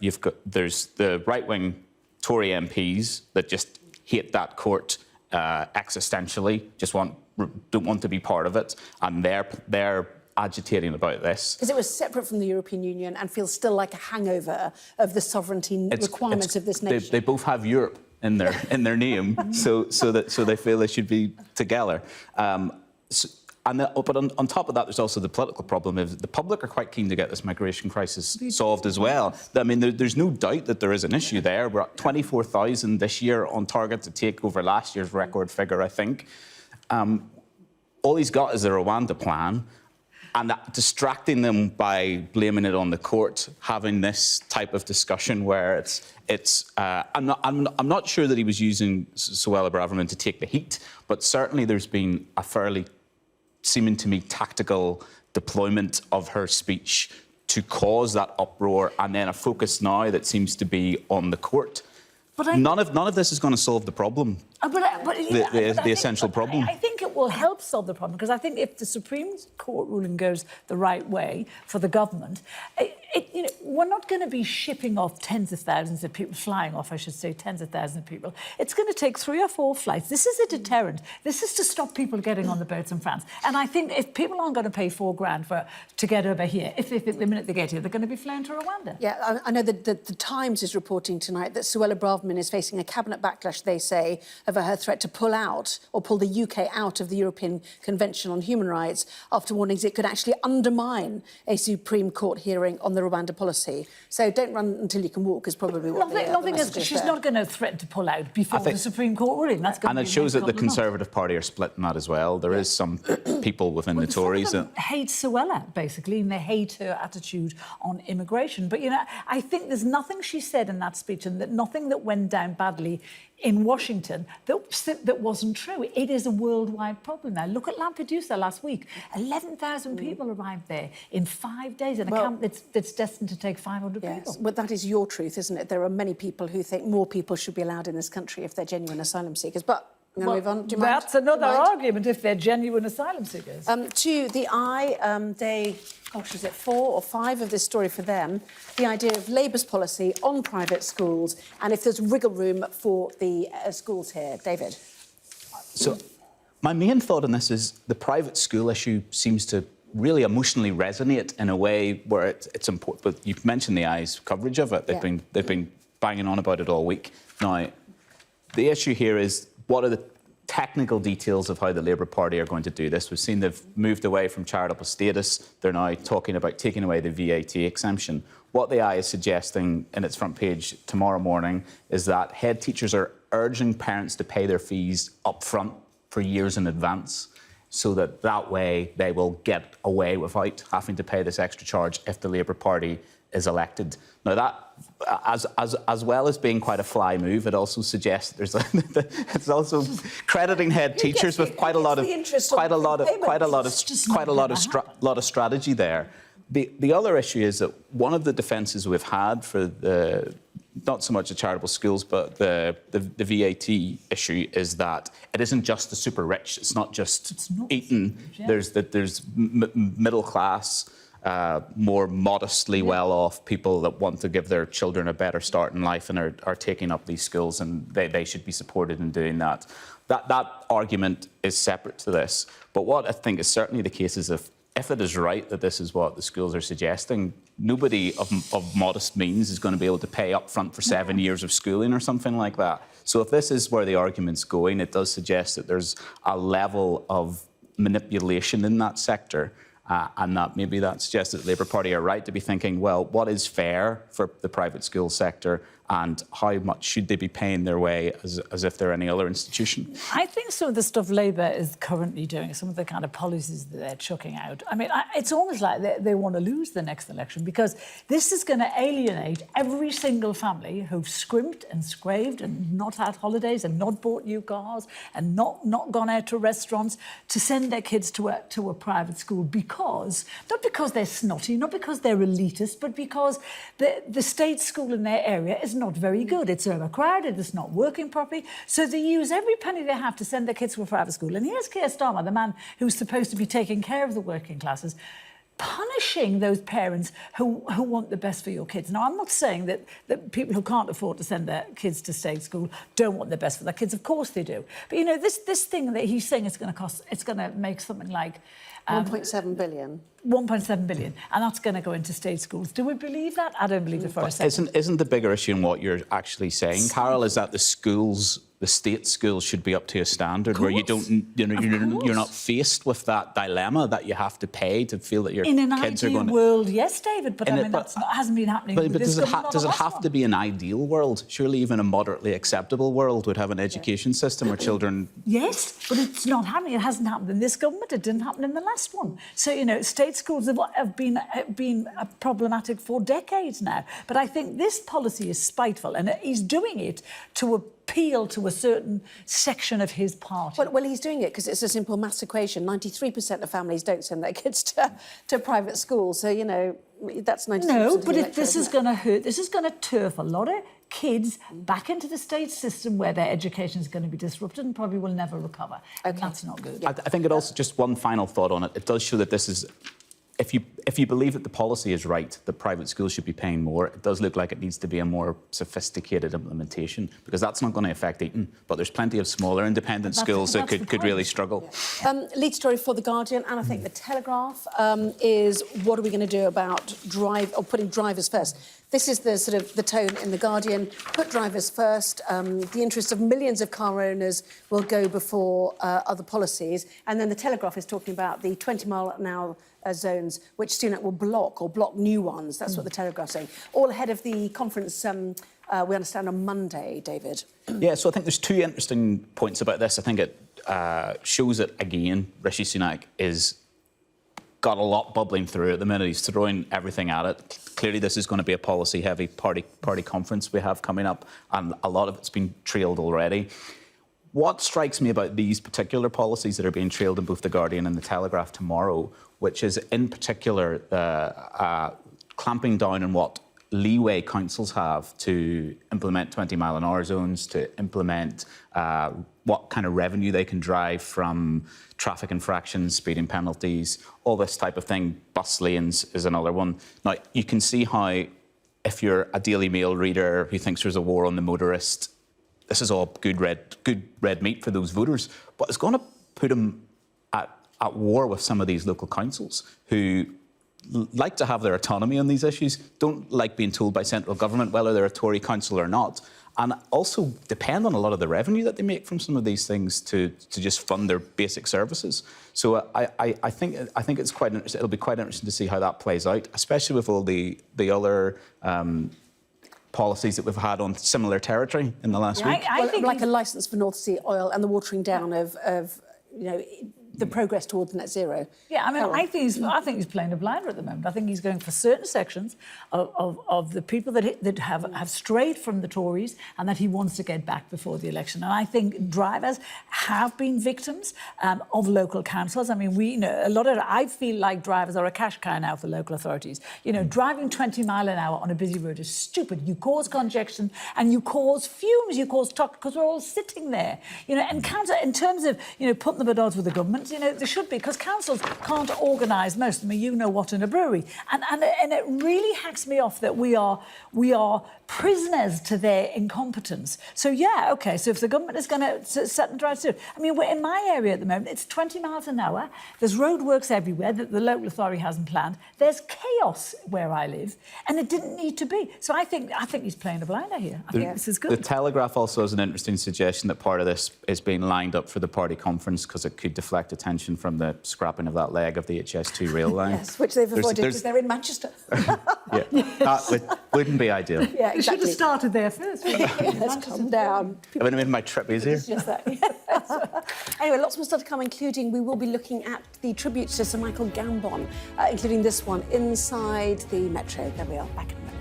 [SPEAKER 14] There's the right-wing Tory MPs that just hate that court existentially, just don't want to be part of it, and they're agitating about this.
[SPEAKER 1] Because it was separate from the European Union and feels still like a hangover of the sovereignty requirements of this nation.
[SPEAKER 14] They both have Europe in their name, so they feel they should be together. But on top of that, there's also the political problem. The public are quite keen to get this migration crisis solved as well. I mean, there's no doubt that there is an issue there. We're at 24,000 this year, on target to take over last year's record figure, I think. All he's got is the Rwanda plan, and that distracting them by blaming it on the court, having this type of discussion where I'm not sure that he was using Suella Braverman to take the heat, but certainly there's been a fairly, seeming to me, tactical deployment of her speech to cause that uproar, and then a focus now that seems to be on the court. But none of this is going to solve the problem, the essential problem.
[SPEAKER 13] I think it will help solve the problem, because I think if the Supreme Court ruling goes the right way for the government, you know, we're not going to be shipping off tens of thousands of people, flying off, I should say, tens of thousands of people. It's going to take 3 or 4 flights. This is a deterrent. This is to stop people getting on the boats in France. And I think if people aren't going to pay $4,000 to get over here, if the minute they get here, they're going to be flown to Rwanda.
[SPEAKER 1] Yeah, I know that the Times is reporting tonight that Suella Braverman is facing a cabinet backlash, they say, over her threat to pull out or pull the UK out of the European Convention on Human Rights after warnings it could actually undermine a Supreme Court hearing on the Rwanda policy. So don't run until you can walk is probably what
[SPEAKER 13] nothing is. She's not going to threaten to pull out before the Supreme Court ruling. That's going
[SPEAKER 14] and it shows that the Conservative Party are split in that as well. There is some people within the Tories that
[SPEAKER 13] hate Suella, basically, and they hate her attitude on immigration. But, you know, I think there's nothing she said in that speech and nothing that went down badly in Washington that wasn't true. It is a worldwide problem now. Look at Lampedusa last week. 11,000 people arrived there in 5 days in a camp that's destined to take 500 people.
[SPEAKER 1] But that is your truth, isn't it? There are many people who think more people should be allowed in this country if they're genuine asylum seekers. But I'm going to move on. Do you mind?
[SPEAKER 13] That's another argument if they're genuine asylum seekers.
[SPEAKER 1] To the Eye, day 4 or 5 of this story for them, the idea of Labour's policy on private schools and if there's wriggle room for the schools here. David?
[SPEAKER 14] So my main thought on this is the private school issue seems to really emotionally resonate in a way where it's important. But you've mentioned the Eye's coverage of it. They've been banging on about it all week. Now, the issue here is what are the technical details of how the Labour Party are going to do this. We've seen they've moved away from charitable status. They're now talking about taking away the VAT exemption. What the Eye is suggesting in its front page tomorrow morning is that head teachers are urging parents to pay their fees up front for years in advance, so that way they will get away without having to pay this extra charge if the Labour Party is elected. Now that, as well as being quite a fly move, it also suggests there's it's also crediting head teachers with quite a lot of strategy there. The other issue is that one of the defences we've had for the not so much the charitable schools, but the VAT issue is that it isn't just the super rich. It's not just Eton. Yeah. There's middle class, more modestly well-off people that want to give their children a better start in life and are taking up these schools, and they should be supported in doing that. That argument is separate to this. But what I think is certainly the case is if it is right that this is what the schools are suggesting, nobody of modest means is going to be able to pay up front for 7 years of schooling or something like that. So if this is where the argument's going, it does suggest that there's a level of manipulation in that sector, and that maybe that suggests that the Labour Party are right to be thinking, well, what is fair for the private school sector and how much should they be paying their way as if they're any other institution?
[SPEAKER 13] I think some of the stuff Labour is currently doing, some of the kind of policies that they're chucking out, I mean, it's almost like they want to lose the next election, because this is going to alienate every single family who've scrimped and scraved and not had holidays and not bought new cars and not gone out to restaurants to send their kids to a private school, because, not because they're snotty, not because they're elitist, but because the state school in their area is not very good. It's overcrowded, it's not working properly. So they use every penny they have to send their kids to a private school. And here's Keir Starmer, the man who's supposed to be taking care of the working classes, punishing those parents who want the best for your kids. Now, I'm not saying that people who can't afford to send their kids to state school don't want the best for their kids. Of course they do. But, you know, this thing that he's saying it's going to cost, it's going to make something like
[SPEAKER 1] 1.7 billion.
[SPEAKER 13] 1.7 billion, and that's going to go into state schools. Do we believe that? I don't believe it for a second.
[SPEAKER 14] Isn't the bigger issue in what you're actually saying, Carol, is that the state schools should be up to a standard where you don't, you're not faced with that dilemma that you have to pay to feel that your kids are going to...
[SPEAKER 13] In an ideal world, yes, David, but I mean, that hasn't been happening.
[SPEAKER 14] But does it have to be an ideal world? Surely even a moderately acceptable world would have an education system where children...
[SPEAKER 13] Yes, but it's not happening. It hasn't happened in this government. It didn't happen in the last one. So, you know, state schools have been problematic for decades now. But I think this policy is spiteful, and he's doing it to appeal to a certain section of his party.
[SPEAKER 1] Well, he's doing it because it's a simple maths equation. 93% of families don't send their kids to private schools. So, you know, that's 93%.
[SPEAKER 13] No, but this is going to hurt. This is going to turf a lot of kids back into the state system where their education is going to be disrupted and probably will never recover. Okay. And that's not good.
[SPEAKER 14] I think it also, just one final thought on it, it does show that this is... If you believe that the policy is right, that private schools should be paying more, it does look like it needs to be a more sophisticated implementation, because that's not going to affect Eton. But there's plenty of smaller independent schools that could really struggle.
[SPEAKER 1] Yeah. Lead story for The Guardian, and I think The Telegraph is what are we going to do about putting drivers first? This is the sort of the tone in The Guardian. Put drivers first. The interests of millions of car owners will go before other policies. And then The Telegraph is talking about the 20-mile-an-hour zones, which Sunak will block new ones. That's what The Telegraph's saying. All ahead of the conference, we understand, on Monday, David.
[SPEAKER 14] Yeah, so I think there's two interesting points about this. I think it shows that, again, Rishi Sunak is got a lot bubbling through at the minute. He's throwing everything at it. Clearly, this is going to be a policy-heavy party conference we have coming up, and a lot of it's been trailed already. What strikes me about these particular policies that are being trailed in both The Guardian and The Telegraph tomorrow, which is in particular clamping down on what leeway councils have to implement 20-mile-an-hour zones, to implement what kind of revenue they can drive from traffic infractions, speeding penalties, all this type of thing. Bus lanes is another one. Now, you can see how, if you're a Daily Mail reader who thinks there's a war on the motorist, this is all good red meat for those voters. But it's going to put them at war with some of these local councils who like to have their autonomy on these issues, don't like being told by central government whether they're a Tory council or not, and also depend on a lot of the revenue that they make from some of these things to just fund their basic services. So I think it's quite interesting. It'll be quite interesting to see how that plays out, especially with all the other policies that we've had on similar territory in the last week.
[SPEAKER 1] I think like a licence for North Sea oil and the watering down of the progress towards net zero.
[SPEAKER 13] Yeah, I mean, I think he's playing a blinder at the moment. I think he's going for certain sections of the people that have strayed from the Tories and that he wants to get back before the election. And I think drivers have been victims of local councils. I mean, I feel like drivers are a cash cow now for local authorities. You know, driving 20 miles an hour on a busy road is stupid. You cause congestion and you cause fumes, you cause talk, because we're all sitting there. You know, and council, in terms of, you know, putting them at odds with the government, you know, there should be, because councils can't organise most of them. You know what, in a brewery. And it really hacks me off that we are prisoners to their incompetence. So, yeah, OK, so if the government is going to set and try to do it. I mean, we're in my area at the moment, it's 20 miles an hour. There's roadworks everywhere that the local authority hasn't planned. There's chaos where I live, and it didn't need to be. So I think he's playing a blinder here. I think this is good.
[SPEAKER 14] The Telegraph also has an interesting suggestion that part of this is being lined up for the party conference because it could deflect attention from the scrapping of that leg of the HS2 rail line.
[SPEAKER 1] Yes, which they've avoided because they're in Manchester.
[SPEAKER 14] That wouldn't be ideal.
[SPEAKER 1] Yeah, exactly.
[SPEAKER 13] You should have started there first.
[SPEAKER 1] Let's calm down.
[SPEAKER 14] It would have made my trip easier.
[SPEAKER 1] Just that. Anyway, lots more stuff to come, including we will be looking at the tributes to Sir Michael Gambon, including this one inside the Metro. There we are, back in a moment.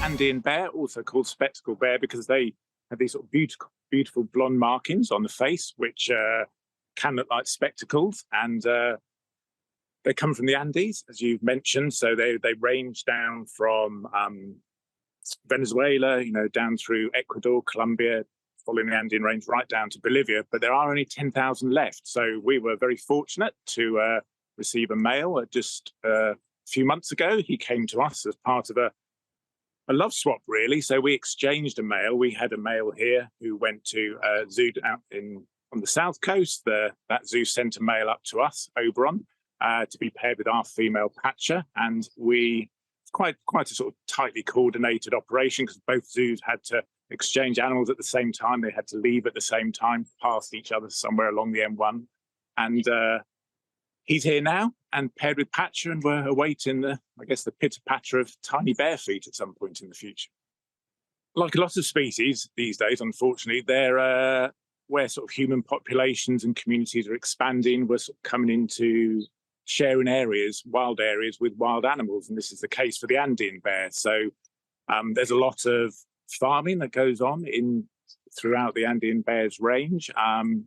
[SPEAKER 4] Andean bear, also called spectacle bear, because they have these sort of beautiful blonde markings on the face, which can look like spectacles, and they come from the Andes, as you've mentioned. So they range down from Venezuela, you know, down through Ecuador, Colombia, following the Andean range right down to Bolivia. But there are only 10,000 left. So we were very fortunate to receive a male just a few months ago. He came to us as part of a love swap, really. So we exchanged a male. We had a male here who went to a zoo out on the south coast. That zoo sent a male up to us, Oberon, to be paired with our female patcher. And quite a sort of tightly coordinated operation, because both zoos had to exchange animals at the same time. They had to leave at the same time, past each other somewhere along the M1. And he's here now and paired with Patcher, and we're awaiting the pitter-patter of tiny bare feet at some point in the future. Like a lot of species these days, unfortunately, they're where sort of human populations and communities are expanding. We're sort of coming into sharing areas, wild areas with wild animals, and this is the case for the Andean bear. So there's a lot of farming that goes on throughout the Andean bear's range,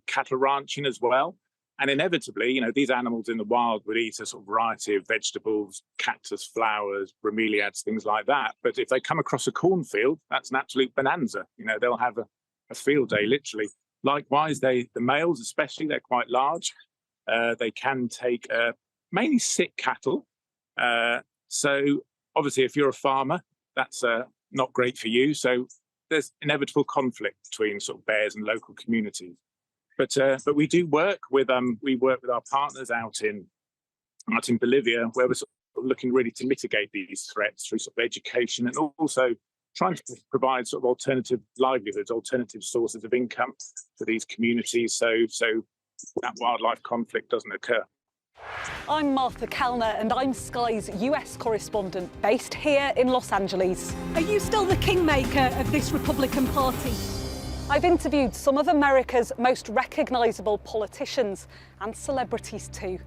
[SPEAKER 4] cattle ranching as well. And inevitably, you know, these animals in the wild would eat a sort of variety of vegetables, cactus, flowers, bromeliads, things like that. But if they come across a cornfield, that's an absolute bonanza. You know, they'll have a field day, literally. Likewise, the males especially, they're quite large. They can take mainly sick cattle. So obviously, if you're a farmer, that's not great for you. So there's inevitable conflict between sort of bears and local communities. But we do work with our partners out in Bolivia, where we're sort of looking really to mitigate these threats through sort of education, and also trying to provide sort of alternative livelihoods, alternative sources of income for these communities, so that wildlife conflict doesn't occur.
[SPEAKER 7] I'm Martha Kellner, and I'm Sky's US correspondent based here in Los Angeles.
[SPEAKER 15] Are you still the kingmaker of this Republican Party?
[SPEAKER 7] I've interviewed some of America's most recognisable politicians and celebrities too.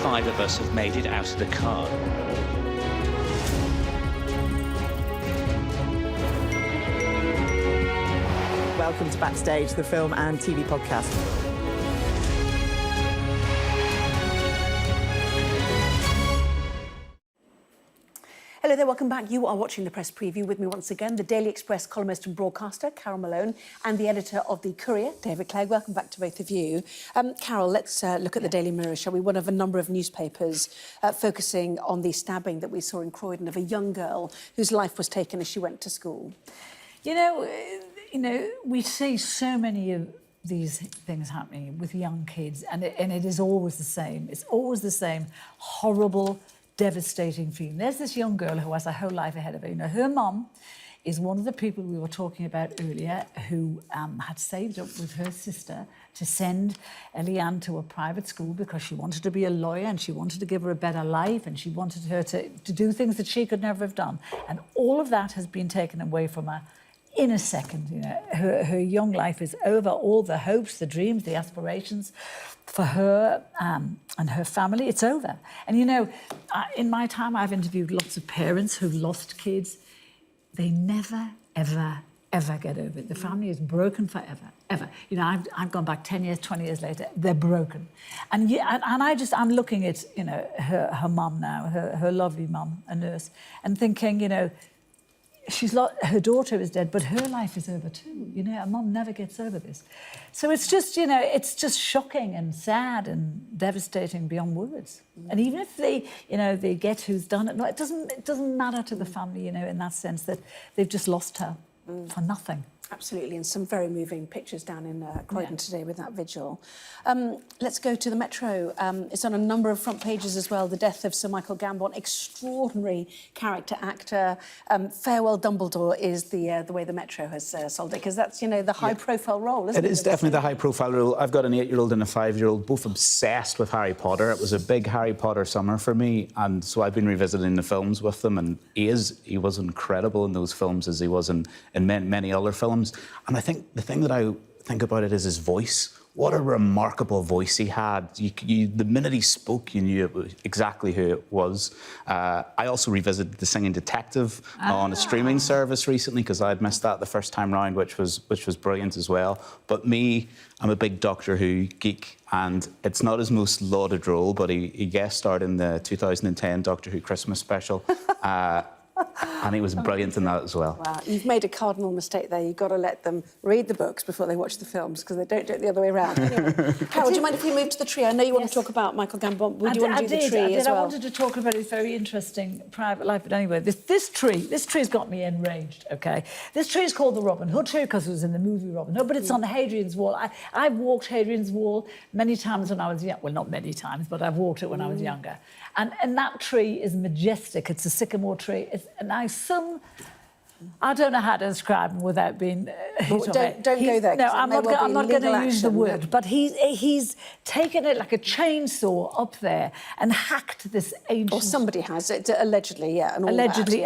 [SPEAKER 16] Five of us have made it out of the car.
[SPEAKER 17] Welcome to Backstage, the film and TV podcast.
[SPEAKER 1] Hello there, welcome back. You are watching the Press Preview with me once again, the Daily Express columnist and broadcaster, Carol Malone, and the editor of The Courier, David Clegg. Welcome back to both of you. Carol, let's look at the Daily Mirror, shall we? One of a number of newspapers focusing on the stabbing that we saw in Croydon of a young girl whose life was taken as she went to school.
[SPEAKER 13] You know, we see so many of these things happening with young kids, and it is always the same. It's always the same horrible, devastating feeling. There's this young girl who has a whole life ahead of her. You know, her mum is one of the people we were talking about earlier who had saved up with her sister to send Eliane to a private school because she wanted to be a lawyer and she wanted to give her a better life and she wanted her to do things that she could never have done. And all of that has been taken away from her in a second. You know, her young life is over. All the hopes, the dreams, the aspirations for her and her family, it's over. And you know, in my time, I've interviewed lots of parents who've lost kids. They never, ever, ever get over it. The family is broken forever, ever. You know, I've gone back 10 years, 20 years later, they're broken. And yeah, and I'm looking at, you know, her mum now, her lovely mum, a nurse, and thinking, you know, her daughter is dead, but her life is over too. You know, her mum never gets over this. So it's just, you know, it's just shocking and sad and devastating beyond words. And even if they, you know, they get who's done it, no, it doesn't matter to the family, you know, in that sense that they've just lost her for nothing.
[SPEAKER 1] Absolutely, and some very moving pictures down in Croydon today with that vigil. Let's go to the Metro. It's on a number of front pages as well. The death of Sir Michael Gambon, extraordinary character actor. Farewell Dumbledore is the way the Metro has sold it, because that's, you know, the high-profile role, isn't it?
[SPEAKER 14] It is definitely the high-profile role. I've got an 8-year-old and a 5-year-old, both obsessed with Harry Potter. It was a big Harry Potter summer for me, and so I've been revisiting the films with them, and he was incredible in those films as he was in many other films. And I think the thing that I think about it is his voice. What a remarkable voice he had. The minute he spoke, you knew it was exactly who it was. I also revisited The Singing Detective on a streaming service recently because I'd missed that the first time round, which was brilliant as well. But I'm a big Doctor Who geek, and it's not his most lauded role, but he guest starred in the 2010 Doctor Who Christmas special. And he was brilliant in that as well.
[SPEAKER 1] Wow, you've made a cardinal mistake there. You've got to let them read the books before they watch the films, because they don't do it the other way around. Anyway, Carol, do you mind if we move to the tree? I know you want to talk about Michael Gambon. Would you want to do the tree as well?
[SPEAKER 13] I wanted to talk about his very interesting private life. But anyway, this tree's got me enraged, OK? This tree is called the Robin Hood tree because it was in the movie Robin Hood, but it's on Hadrian's Wall. I've walked Hadrian's Wall many times when I was young. Well, not many times, but I've walked it when I was younger. And that tree is majestic. It's a sycamore tree. I don't know how to describe him without being...
[SPEAKER 1] Don't go there.
[SPEAKER 13] No, I'm not going to use the word, but he's taken it like a chainsaw up there and hacked this ancient...
[SPEAKER 1] Or somebody has, allegedly, yeah. And
[SPEAKER 13] allegedly,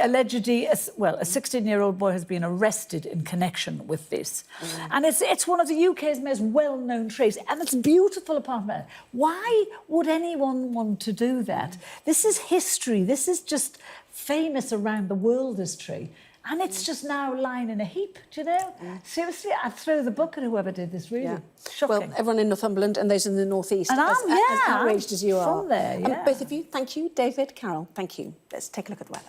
[SPEAKER 13] a 16-year-old boy has been arrested in connection with this. And it's one of the UK's most well-known trees, and it's beautiful apart from that. Why would anyone want to do that? This is history. This is just famous around the world, this tree. And it's just now lying in a heap, do you know? Seriously, I'd throw the book at whoever did this, really. Yeah. Shocking.
[SPEAKER 1] Well, everyone in Northumberland and those in the North East,
[SPEAKER 13] and
[SPEAKER 1] as outraged as you are.
[SPEAKER 13] From there, yeah.
[SPEAKER 1] Both of you, thank you. David, Carol, thank you. Let's take a look at the weather.